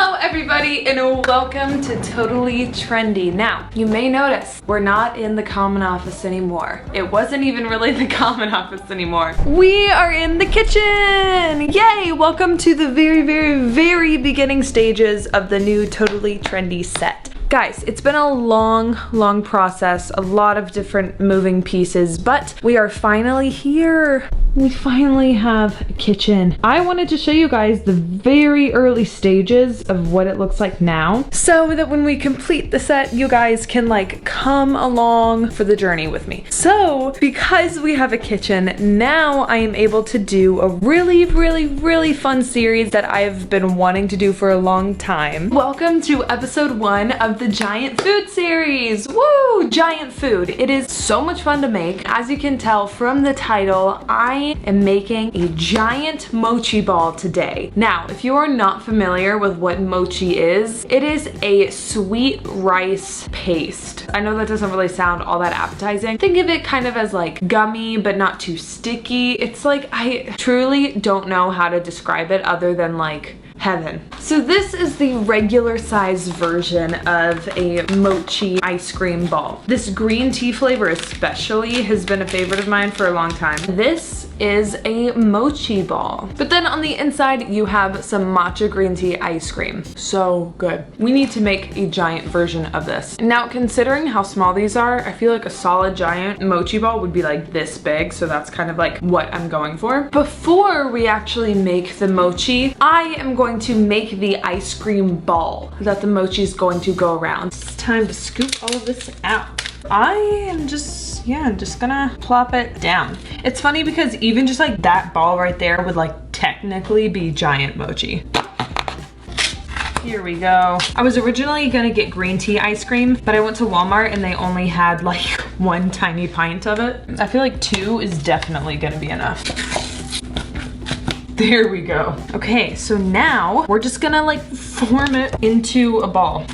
Hello everybody and welcome to Totally Trendy. Now, you may notice we're not in the common office anymore. It wasn't even really the common office anymore. We are in the kitchen! Yay! Welcome to the very beginning stages of the new Totally Trendy set. Guys, it's been a long process, a lot of different moving pieces, but we are finally here. We finally have a kitchen. I wanted to show you guys the very early stages of what it looks like now, so that when we complete the set, you guys can like come along for the journey with me. So, because we have a kitchen, now I am able to do a really fun series that I've been wanting to do for a long time. Welcome to episode 1 of the Giant Food series. Woo! Giant food. It is so much fun to make. As you can tell from the title, I am making a giant mochi ball today. Now, if you are not familiar with what mochi is, it is a sweet rice paste. I know that doesn't really sound all that appetizing. Think of it kind of as like gummy, but not too sticky. It's like, I truly don't know how to describe it other than like heaven. So this is the regular size version of a mochi ice cream ball. This green tea flavor especially has been a favorite of mine for a long time. This is a mochi ball. But then on the inside you have some matcha green tea ice cream. So good. We need to make a giant version of this. Now considering how small these are, I feel like a solid giant mochi ball would be like this big, so that's kind of like what I'm going for. Before we actually make the mochi, I am going to make the ice cream ball that the mochi is going to go around. It's time to scoop all of this out. I am just gonna plop it down. It's funny because even just like that ball right there would like technically be giant mochi. Here we go. I was originally gonna get green tea ice cream, but I went to Walmart and they only had like one tiny pint of it. I feel like 2 is definitely gonna be enough. There we go. Okay, so now we're just gonna like form it into a ball.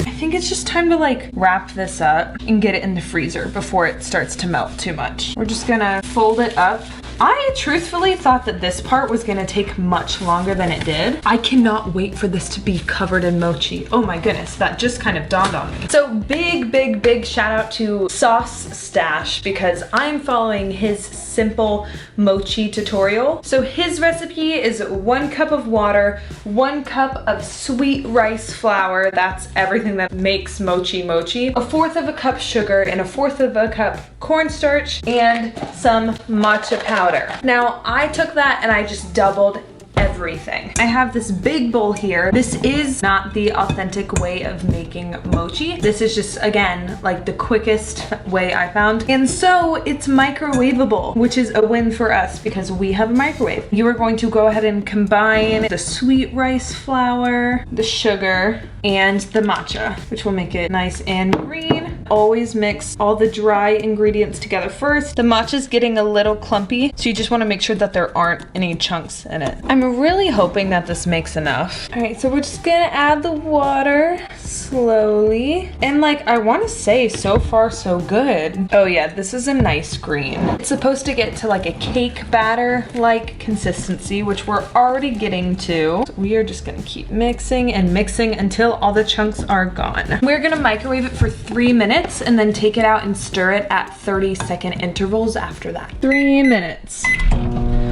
I think it's just time to like wrap this up and get it in the freezer before it starts to melt too much. We're just gonna fold it up. I truthfully thought that this part was gonna take much longer than it did. I cannot wait for this to be covered in mochi. Oh my goodness, that just kind of dawned on me. So big shout out to Sauce Stash because I'm following his simple mochi tutorial. So his recipe is 1 cup of water, 1 cup of sweet rice flour, that's everything that makes mochi, 1/4 of a cup sugar, and 1/4 of a cup cornstarch, and some matcha powder. Now, I took that and I just doubled everything. I have this big bowl here. This is not the authentic way of making mochi. This is just, again, like the quickest way I found. And so it's microwavable, which is a win for us because we have a microwave. You are going to go ahead and combine the sweet rice flour, the sugar, and the matcha, which will make it nice and green. Always mix all the dry ingredients together first. The matcha's getting a little clumpy, so you just want to make sure that there aren't any chunks in it. I'm really hoping that this makes enough. All right, so we're just gonna add the water slowly. And like, I want to say so far so good. Oh yeah, this is a nice green. It's supposed to get to like a cake batter like consistency, which we're already getting to. So we are just gonna keep mixing and mixing until all the chunks are gone. We're gonna microwave it for 3 minutes and then take it out and stir it at 30-second intervals after that. 3 minutes.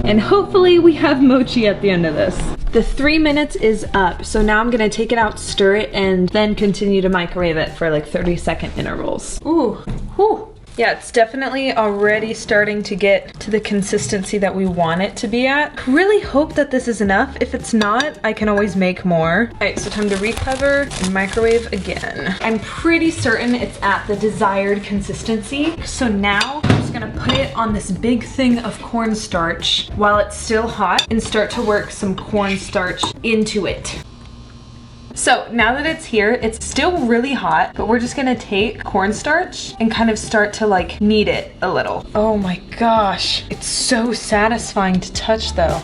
And hopefully we have mochi at the end of this. The 3 minutes is up, so now I'm gonna take it out, stir it, and then continue to microwave it for like 30-second intervals. Ooh, whew. Yeah, it's definitely already starting to get to the consistency that we want it to be at. Really hope that this is enough. If it's not, I can always make more. All right, so time to recover and microwave again. I'm pretty certain it's at the desired consistency. So now I'm just gonna put it on this big thing of cornstarch while it's still hot and start to work some cornstarch into it. So now that it's here, it's still really hot, but we're just gonna take cornstarch and kind of start to like knead it a little. Oh my gosh, it's so satisfying to touch though.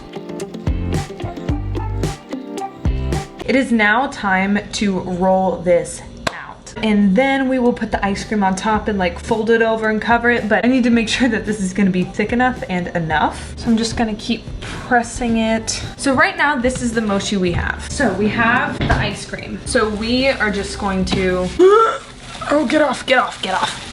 It is now time to roll this out. and then we will put the ice cream on top and like fold it over and cover it. But I need to make sure that this is gonna be thick enough and enough. So I'm just gonna keep pressing it. So right now, this is the mochi we have. So we have the ice cream. So we are just going to, oh, get off, get off, get off.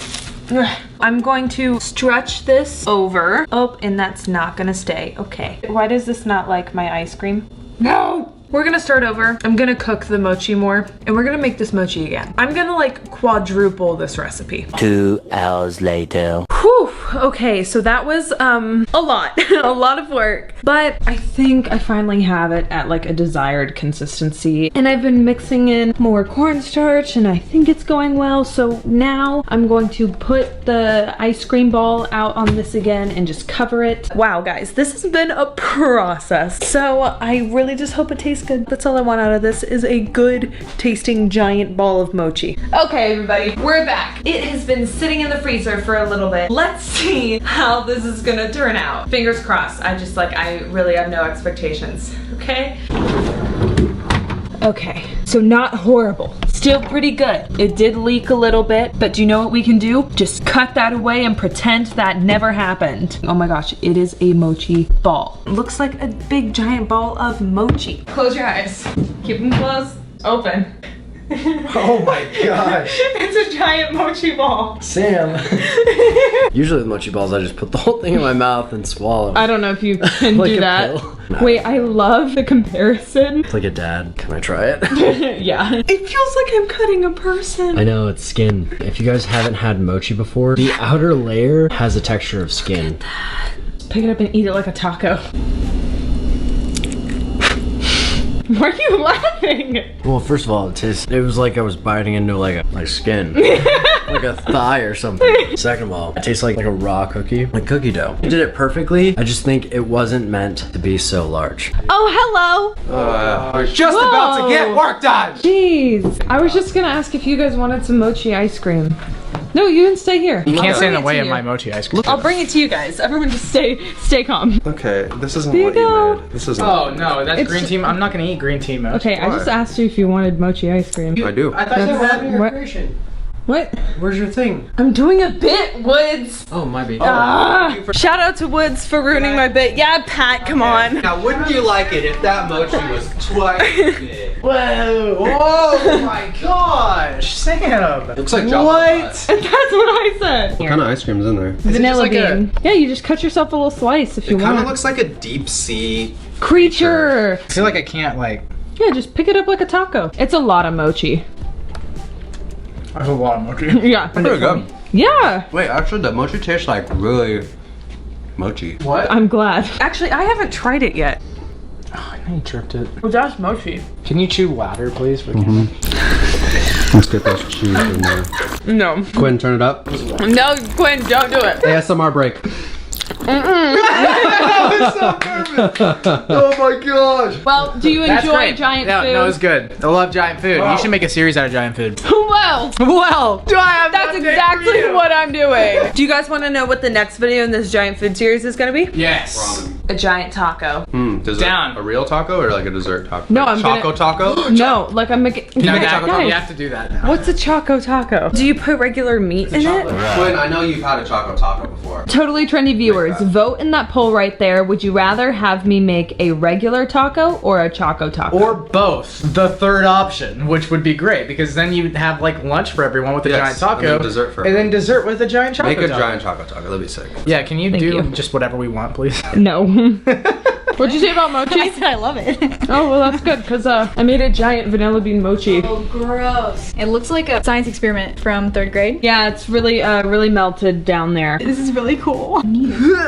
I'm going to stretch this over. Oh, and that's not gonna stay. Okay. Why does this not like my ice cream? No! We're gonna start over. I'm gonna cook the mochi more, and we're gonna make this mochi again. I'm gonna like quadruple this recipe. 2 hours later. Whew, okay, so that was a lot, a lot of work, but I think I finally have it at like a desired consistency. And I've been mixing in more cornstarch and I think it's going well. So now I'm going to put the ice cream ball out on this again and just cover it. Wow, guys, this has been a process. So I really just hope it tastes good. That's all I want out of this, is a good tasting giant ball of mochi. Okay, everybody, we're back. It has been sitting in the freezer for a little bit. Let's see how this is gonna turn out. Fingers crossed. I really have no expectations, okay? Okay, so not horrible. Still pretty good. It did leak a little bit, but do you know what we can do? Just cut that away and pretend that never happened. Oh my gosh, it is a mochi ball. It looks like a big giant ball of mochi. Close your eyes. Keep them closed. Open. Oh my gosh. It's a giant mochi ball. Sam. Usually with mochi balls, I just put the whole thing in my mouth and swallow. I don't know if you can Like do a that. pill. Wait, I love the comparison. It's like a dad. Can I try it? Yeah. It feels like I'm cutting a person. I know, it's skin. If you guys haven't had mochi before, the outer layer has a texture of skin. Pick it up and eat it like a taco. Why are you laughing? Well, first of all, it was like I was biting into like skin. Like a thigh or something. Second of all, it tastes like a raw cookie, like cookie dough. You did it perfectly. I just think it wasn't meant to be so large. Oh, hello. We're just about to get work done. Jeez. I was just gonna ask if you guys wanted some mochi ice cream. No, you can stay here. You can't stand in the I'll way bring it of to my you. mochi ice cream. I'll bring it to you guys. Everyone just stay calm. Okay, this isn't There you what you go. made. This isn't. Oh no, that's It's green just- tea. I'm not gonna eat green tea mochi. Okay, I just asked you if you wanted mochi ice cream. I do. I thought you had. What? What? Where's your thing? I'm doing a bit, Woods. Oh, my bad. Shout out to Woods for ruining my bit. Yeah, Pat, come on. Now, wouldn't you like it if that mochi was twice as big? Whoa! Oh my gosh, Sam! Looks like chocolate What? That's what I said. What kind of ice cream is in there? Vanilla like a- bean. Yeah, you just cut yourself a little slice if you It kind want. of looks like a deep sea. Creature. I feel like I can't like. Yeah, just pick it up like a taco. It's a lot of mochi. That's a lot of mochi. Yeah. Pretty good. Yeah. Wait, actually, the mochi tastes like really mochi. What? I'm glad. Actually, I haven't tried it yet. Oh, I know you tripped it. Oh, that's mochi. Can you chew louder, please? Let's get those cheese in there. No. Quinn, turn it up. No, Quinn, don't do it. ASMR break. Oh my gosh! Well, do you That's enjoy great. giant no, food? No, it's good. I love giant food. You should make a series out of giant food. Well, Well, do I have that's exactly what I'm doing. Do you guys want to know what the next video in this giant food series is going to be? Yes. A giant taco. Dessert, Down. A real taco or like a dessert taco? No, I'm Choco taco? No, like I'm making. No, you Guys, have to do that now. what's a choco taco? Do you put regular meat in it? Quinn, I know you've had a choco taco before. Totally Trendy viewers, vote in that poll right there. Would you rather have me make a regular taco or a choco taco? Or both. The third option, which would be great because then you'd have like lunch for everyone with a Yes, giant taco, and then dessert for and then everyone. dessert with a giant choco. Make a taco. giant choco taco. That'd be sick. Yeah, can you Thank do you. just whatever we want, please? No. What'd you say about mochi? I said I love it. Oh, well, that's good because I made a giant vanilla bean mochi. Oh, gross. It looks like a science experiment from 3rd grade. Yeah, it's really, really melted down there. This is really cool. Here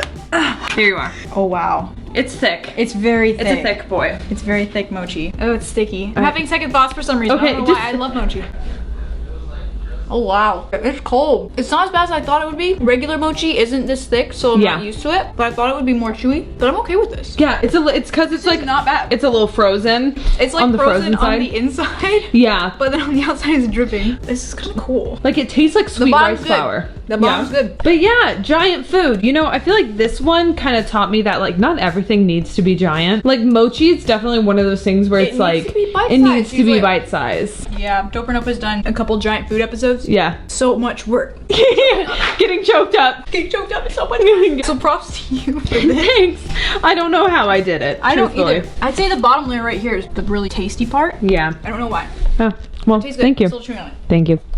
you are. Oh, wow. It's thick. It's very thick. It's a thick boy. It's very thick mochi. Oh, it's sticky. I'm having second thoughts for some reason. Okay, I don't know just- why. I love mochi. Oh wow, it's cold. It's not as bad as I thought it would be. Regular mochi isn't this thick, so I'm Yeah. not used to it. But I thought it would be more chewy. But I'm okay with this. Yeah, it's because it's like not bad. It's a little frozen. It's like on the frozen, frozen on side. the inside, Yeah, but then on the outside is dripping. This is kind of cool. like it tastes like sweet rice bottom's good. flour. The bottom's good. But yeah, giant food. You know, I feel like this one kind of taught me that like not everything needs to be giant. Like mochi is definitely one of those things where it's like it needs to be bite size. Yeah, Deathrun has done a couple giant food episodes. Yeah. So much work. Getting choked up. Getting choked up is so much work. So props to you for this. Thanks. I don't know how I did it. I don't truthfully. either. I'd say the bottom layer right here is the really tasty part. Yeah. I don't know why. Oh, well, Tastes good. thank you. Still chewing on it. Thank you.